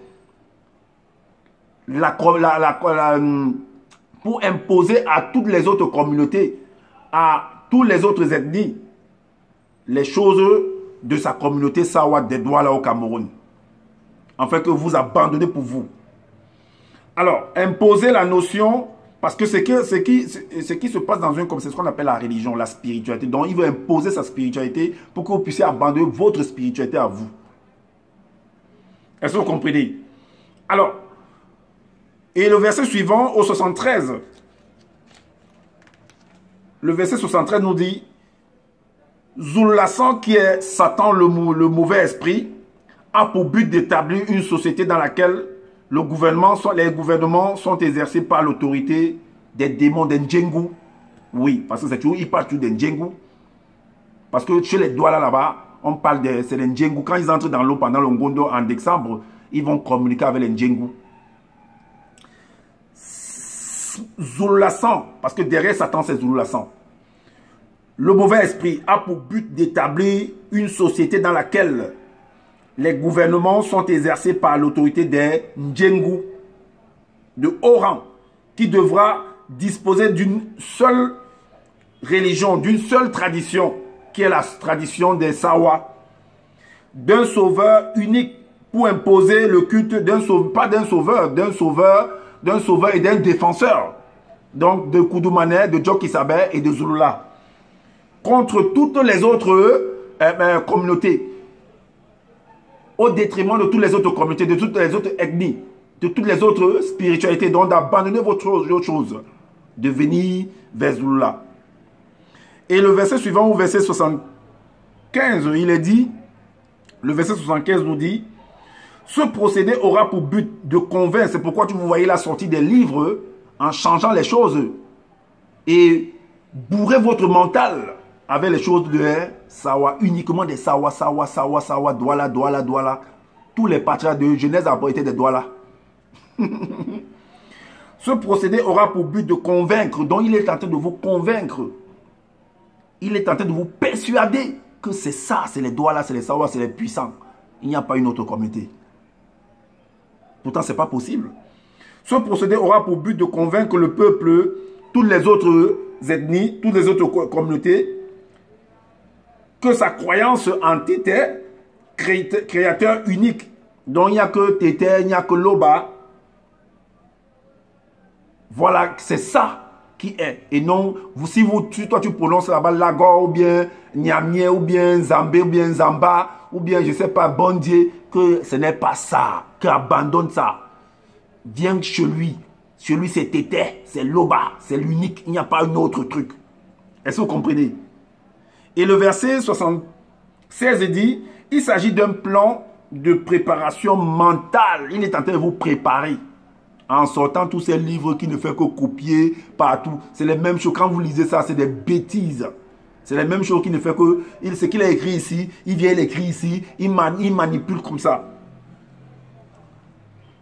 pour imposer à toutes les autres communautés, à toutes les autres ethnies, les choses de sa communauté Sawa des Douala au Cameroun. En fait, que vous abandonnez pour vous. Alors, imposer la notion, parce que ce qui se passe dans un comme c'est ce qu'on appelle la religion, la spiritualité. Donc, il veut imposer sa spiritualité pour que vous puissiez abandonner votre spiritualité à vous. Est-ce que vous comprenez? Alors, et le verset suivant, au 73, le verset 73 nous dit, Zulula 100, qui est Satan, le mauvais esprit, a pour but d'établir une société dans laquelle les gouvernements sont exercés par l'autorité des démons d'Ndjengu. Oui, parce que c'est toujours, il parle toujours d'Ndjengu. Parce que chez les Douala là-bas, on parle de c'est les Ndjengu. Quand ils entrent dans l'eau pendant le Ngondo en décembre, ils vont communiquer avec les Ndjengu. Zulula 100, parce que derrière Satan c'est Zulula 100. Le mauvais esprit a pour but d'établir une société dans laquelle les gouvernements sont exercés par l'autorité des Ndjengu de haut rang, qui devra disposer d'une seule religion, d'une seule tradition, qui est la tradition des Sawa, d'un sauveur unique pour imposer le culte d'un sauveur, pas d'un sauveur, d'un sauveur et d'un défenseur, donc de Koudoumane, de Djokisabe et de Zulula, contre toutes les autres communautés, au détriment de toutes les autres communautés, de toutes les autres ethnies, de toutes les autres spiritualités, donc d'abandonner votre chose, de venir vers Zulula. Et le verset suivant, au verset 75, il est dit, le verset 75 nous dit, ce procédé aura pour but de convaincre, c'est pourquoi vous voyez la sortie des livres en changeant les choses et bourrer votre mental avec les choses de Sawa, uniquement des Sawa, Douala, Douala, Douala. Tous les patriarches de Genèse ont été des Douala. Ce procédé aura pour but de convaincre, donc il est en train de vous convaincre. Il est en train de vous persuader que c'est ça, c'est les Douala, c'est les Sawa, c'est les puissants. Il n'y a pas une autre communauté. Pourtant, ce n'est pas possible. Ce procédé aura pour but de convaincre le peuple, toutes les autres ethnies, toutes les autres communautés, que sa croyance en Tété, créateur unique, dont il n'y a que Tété, il n'y a que Loba, voilà, c'est ça qui est. Et non, si toi tu prononces là-bas Lagor, ou bien Niamie, ou bien Zambé, ou bien Zamba, ou bien je ne sais pas, Bondier, que ce n'est pas ça, qu'abandonne ça. Viens chez lui. Chez lui, c'est Tété, c'est Loba, c'est l'unique, il n'y a pas un autre truc. Est-ce que vous comprenez? Et le verset 76 dit, il s'agit d'un plan de préparation mentale. Il est en train de vous préparer en sortant tous ces livres qui ne font que copier partout. C'est les mêmes choses. Quand vous lisez ça, c'est des bêtises. C'est les mêmes choses qui ne font que... Ce qu'il a écrit ici, il vient l'écrire ici, il manipule comme ça.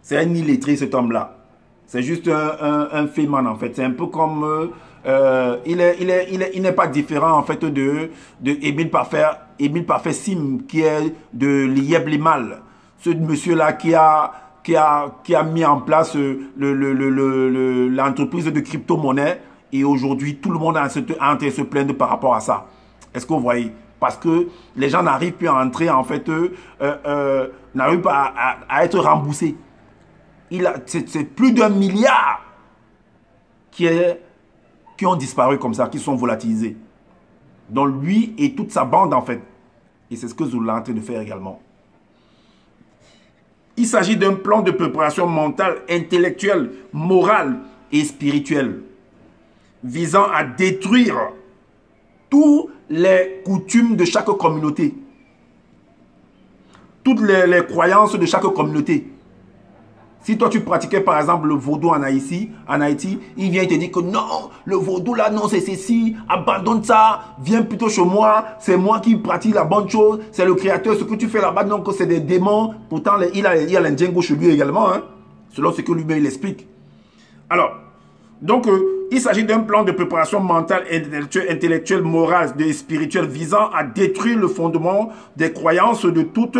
C'est un illettré, cet homme-là. C'est juste un féman, en fait. C'est un peu comme... il n'est pas différent, en fait, de Émile Parfait Sim, qui est de l'Ieb Limal. Ce monsieur-là qui a mis en place l'entreprise de crypto-monnaie. Et aujourd'hui, tout le monde est en train de se plaindre par rapport à ça. Est-ce que vous voyez? Parce que les gens n'arrivent plus à entrer, en fait, n'arrivent pas à être remboursés. C'est plus d'1 milliard qui ont disparu comme ça, qui sont volatilisés. Donc lui et toute sa bande, en fait. Et c'est ce que Zulula est en train de faire également. Il s'agit d'un plan de préparation mentale, intellectuelle, morale et spirituelle, visant à détruire toutes les coutumes de chaque communauté. Toutes les croyances de chaque communauté. Si toi tu pratiquais par exemple le vaudou en Haïti, il vient te dire que non, le vaudou là, non, c'est ceci, abandonne ça, viens plutôt chez moi, c'est moi qui pratique la bonne chose, c'est le créateur, ce que tu fais là-bas, donc c'est des démons. Pourtant, il y a l'Indjengo chez lui également, hein, selon ce que lui-même il explique. Alors, donc, il s'agit d'un plan de préparation mentale, intellectuelle, morale et spirituelle visant à détruire le fondement des croyances de toutes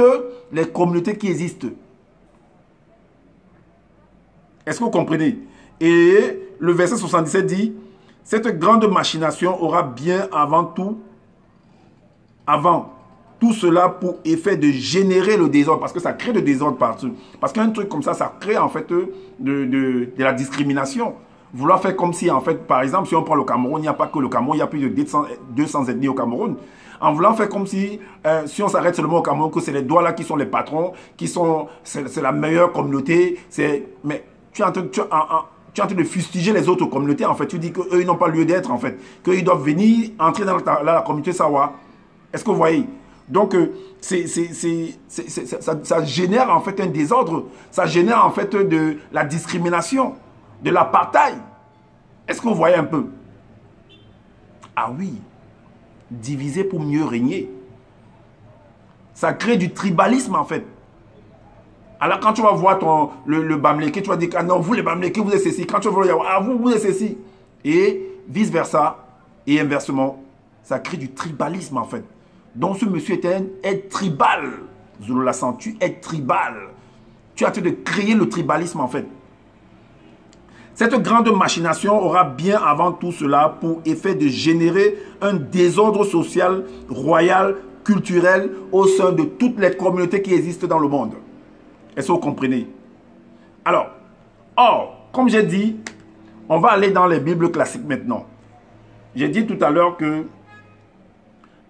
les communautés qui existent. Est-ce que vous comprenez? Et le verset 77 dit, cette grande machination aura bien avant tout cela pour effet de générer le désordre, parce que ça crée le désordre partout. Parce qu'un truc comme ça crée en fait de la discrimination. Vouloir faire comme si, en fait, par exemple, si on prend le Cameroun, il n'y a pas que le Cameroun, il y a plus de 200 ethnies au Cameroun. En voulant faire comme si, si on s'arrête seulement au Cameroun, que c'est les Douala qui sont les patrons, c'est la meilleure communauté, mais tu es en train de fustiger les autres communautés, en fait. Tu dis qu'eux, ils n'ont pas lieu d'être, en fait. Qu'ils doivent venir entrer dans la communauté Sawa. Est-ce que vous voyez? Donc, ça génère, en fait, un désordre. Ça génère, en fait, de la discrimination, de l'apartheid. Est-ce que vous voyez un peu? Ah oui. Diviser pour mieux régner. Ça crée du tribalisme, en fait. Alors, quand tu vas voir le Bamléké, tu vas dire, ah non, vous les Bamléké, vous êtes ceci. Quand tu vas voir le Yawa, ah vous êtes ceci. Et vice-versa, et inversement, ça crée du tribalisme, en fait. Donc, ce monsieur est tribal. Zulu Lassan, tu es tribal. Tu as en train de créer le tribalisme, en fait. Cette grande machination aura bien avant tout cela pour effet de générer un désordre social, royal, culturel au sein de toutes les communautés qui existent dans le monde. Est-ce que vous comprenez? Alors, comme j'ai dit, on va aller dans les Bibles classiques maintenant. J'ai dit tout à l'heure que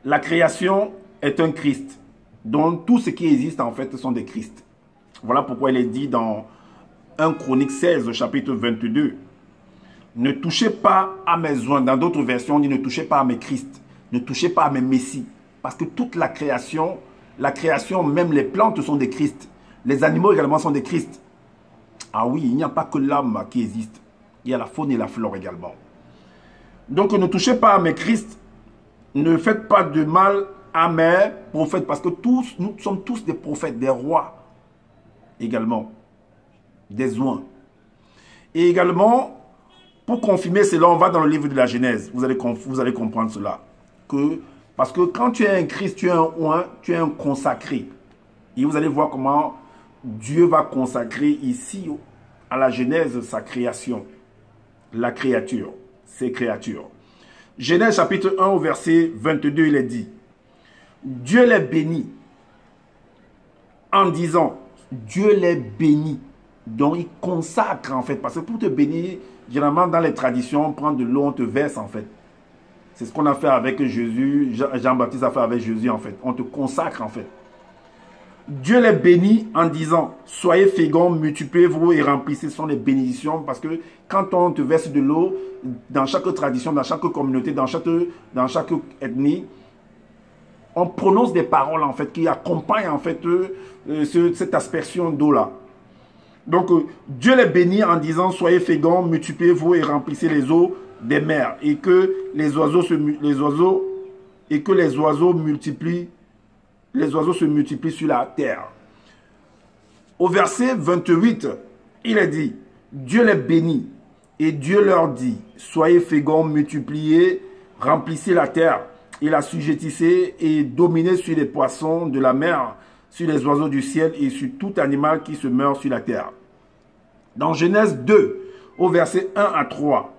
la création est un Christ, dont tout ce qui existe en fait sont des Christ. Voilà pourquoi il est dit dans 1 Chronique 16, chapitre 22. Ne touchez pas à mes oins. Dans d'autres versions, on dit ne touchez pas à mes Christ. Ne touchez pas à mes Messies. Parce que toute la création, même les plantes sont des Christ. Les animaux également sont des Christ. Ah oui, il n'y a pas que l'âme qui existe. Il y a la faune et la flore également. Donc ne touchez pas à mes Christ. Ne faites pas de mal à mes prophètes. Parce que nous sommes tous des prophètes, des rois également. Des oins. Et également, pour confirmer cela, on va dans le livre de la Genèse. Vous allez comprendre cela. Parce que quand tu es un Christ, tu es un oint, tu es un consacré. Et vous allez voir comment Dieu va consacrer ici, à la Genèse, sa création. La créature, ses créatures. Genèse chapitre 1 au verset 22, il est dit, Dieu les bénit en disant, Dieu les bénit. Donc, il consacre, en fait. Parce que pour te bénir, généralement, dans les traditions, on prend de l'eau, on te verse, en fait. C'est ce qu'on a fait avec Jésus. Jean-Baptiste a fait avec Jésus, en fait. On te consacre, en fait. Dieu les bénit en disant, soyez féconds, multipliez-vous et remplissez. Ce sont les bénédictions. Parce que quand on te verse de l'eau, dans chaque tradition, dans chaque communauté, dans chaque ethnie, on prononce des paroles, en fait, qui accompagnent, en fait, cette aspersion d'eau-là. Donc, Dieu les bénit en disant, soyez féconds, multipliez-vous et remplissez les eaux des mers. Et que les oiseaux se multiplient sur la terre. Au verset 28, il est dit, Dieu les bénit et Dieu leur dit, soyez féconds, multipliez, remplissez la terre et la sujettissez et dominez sur les poissons de la mer, sur les oiseaux du ciel et sur tout animal qui se meurt sur la terre. Dans Genèse 2, au verset 1 à 3,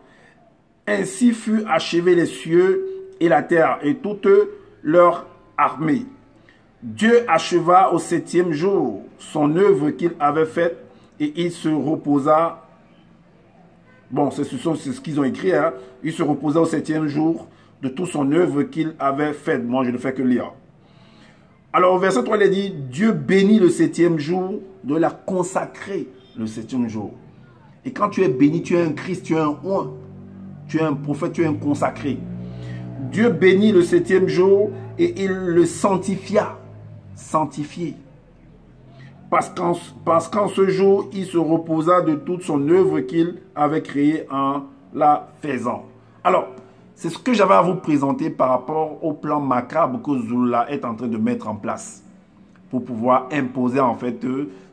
ainsi fut achevé les cieux et la terre et toute leur armée. Dieu acheva au 7e jour son œuvre qu'il avait faite et il se reposa. Bon, c'est ce qu'ils ont écrit. Hein? Il se reposa au 7e jour de toute son œuvre qu'il avait faite. Moi, je ne fais que lire. Alors, au verset 3, il est dit, Dieu bénit le 7e jour de la consacrer le 7e jour. Et quand tu es béni, tu es un Christ, tu es un oint, tu es un prophète, tu es un consacré. Dieu bénit le septième jour et il le sanctifia. Sanctifié. Parce qu'en ce jour, il se reposa de toute son œuvre qu'il avait créée en la faisant. Alors, c'est ce que j'avais à vous présenter par rapport au plan macabre que Zula est en train de mettre en place pour pouvoir imposer en fait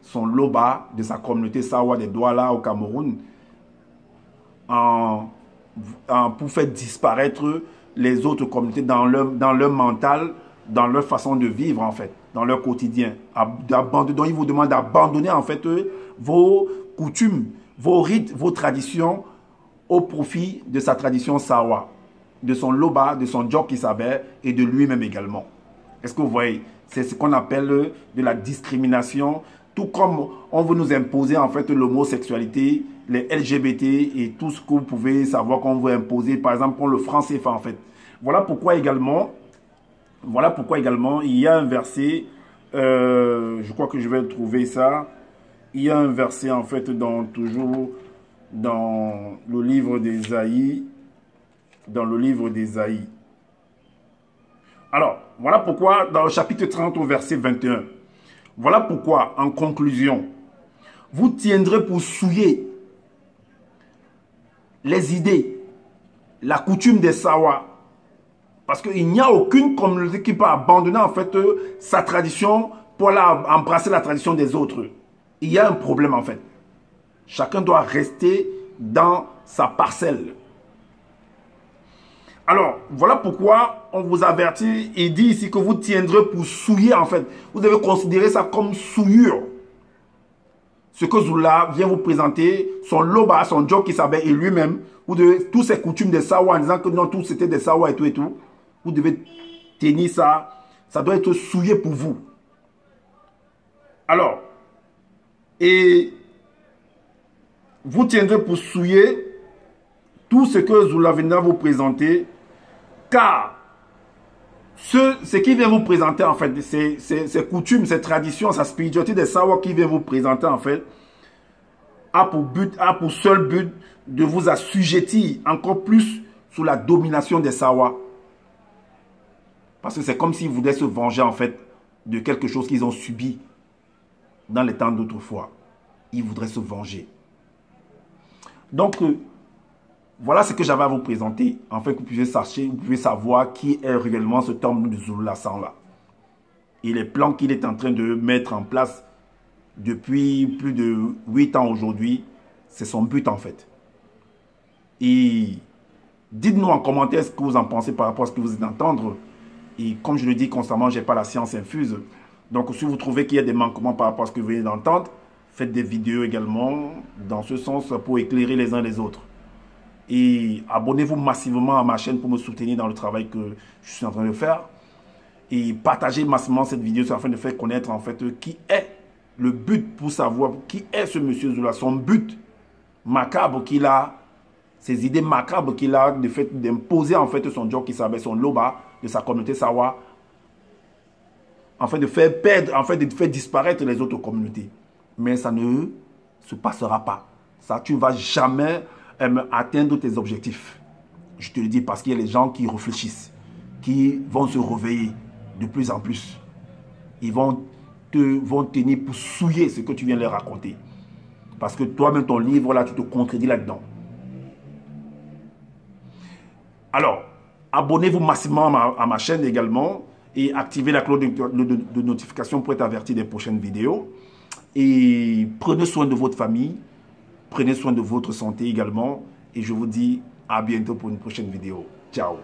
son loba de sa communauté Sawa des Douala au Cameroun pour faire disparaître les autres communautés dans leur mental, dans leur façon de vivre en fait, dans leur quotidien. Donc il vous demande d'abandonner en fait vos coutumes, vos rites, vos traditions au profit de sa tradition Sawa, de son loba, de son Djok Isabé et de lui-même également. Est-ce que vous voyez? C'est ce qu'on appelle de la discrimination. Tout comme on veut nous imposer en fait l'homosexualité, les LGBT et tout ce que vous pouvez savoir qu'on veut imposer, par exemple pour le franc CFA en fait. Voilà pourquoi également il y a un verset, je crois que je vais trouver ça. Il y a un verset en fait toujours dans le livre d'Ésaïe. Dans le livre d'Ésaïe. Alors, voilà pourquoi dans le chapitre 30 au verset 21, voilà pourquoi, en conclusion, vous tiendrez pour souiller les idées, la coutume des Sawa. Parce qu'il n'y a aucune communauté qui peut abandonner en fait sa tradition pour embrasser la tradition des autres. Il y a un problème en fait. Chacun doit rester dans sa parcelle. Alors, voilà pourquoi on vous avertit et dit ici que vous tiendrez pour souiller en fait. Vous devez considérer ça comme souillure. Ce que Zula vient vous présenter, son loba, son Djok Isabé et lui-même, vous devez, tous ces coutumes des Sawa en disant que non, tout c'était des Sawa et tout, vous devez tenir ça, ça doit être souillé pour vous. Alors, et vous tiendrez pour souiller tout ce que Zula vient vous présenter, car ce qui vient vous présenter en fait, ces coutumes, ces traditions, sa spiritualité des Sawa qui vient vous présenter en fait, a pour seul but de vous assujettir encore plus sous la domination des Sawa. Parce que c'est comme s'ils voulaient se venger en fait de quelque chose qu'ils ont subi dans les temps d'autrefois. Ils voudraient se venger. Donc, voilà ce que j'avais à vous présenter, afin que vous puissiez savoir qui est réellement ce temple de Zula San là. Et les plans qu'il est en train de mettre en place depuis plus de 8 ans aujourd'hui, c'est son but en fait. Et dites-nous en commentaire ce que vous en pensez par rapport à ce que vous êtes d'entendre. Et comme je le dis constamment, je n'ai pas la science infuse. Donc si vous trouvez qu'il y a des manquements par rapport à ce que vous venez d'entendre, faites des vidéos également dans ce sens pour éclairer les uns les autres. Et abonnez-vous massivement à ma chaîne pour me soutenir dans le travail que je suis en train de faire. Et partagez massivement cette vidéo afin de faire connaître en fait qui est le but pour savoir qui est ce monsieur Zula. Son but macabre qu'il a, ses idées macabres qu'il a de fait d'imposer en fait son Djok Isabé, son loba de sa communauté Sawa, afin de faire perdre, en fait de faire disparaître les autres communautés. Mais ça ne se passera pas. Ça, tu ne vas jamais atteindre tes objectifs. Je te le dis parce qu'il y a les gens qui réfléchissent, qui vont se réveiller de plus en plus. Ils vont tenir pour souiller ce que tu viens leur raconter. Parce que toi-même, ton livre, là, tu te contredis là-dedans. Alors, abonnez-vous massivement à ma chaîne également et activez la cloche de notification pour être averti des prochaines vidéos. Et prenez soin de votre famille. Prenez soin de votre santé également. Et je vous dis à bientôt pour une prochaine vidéo. Ciao.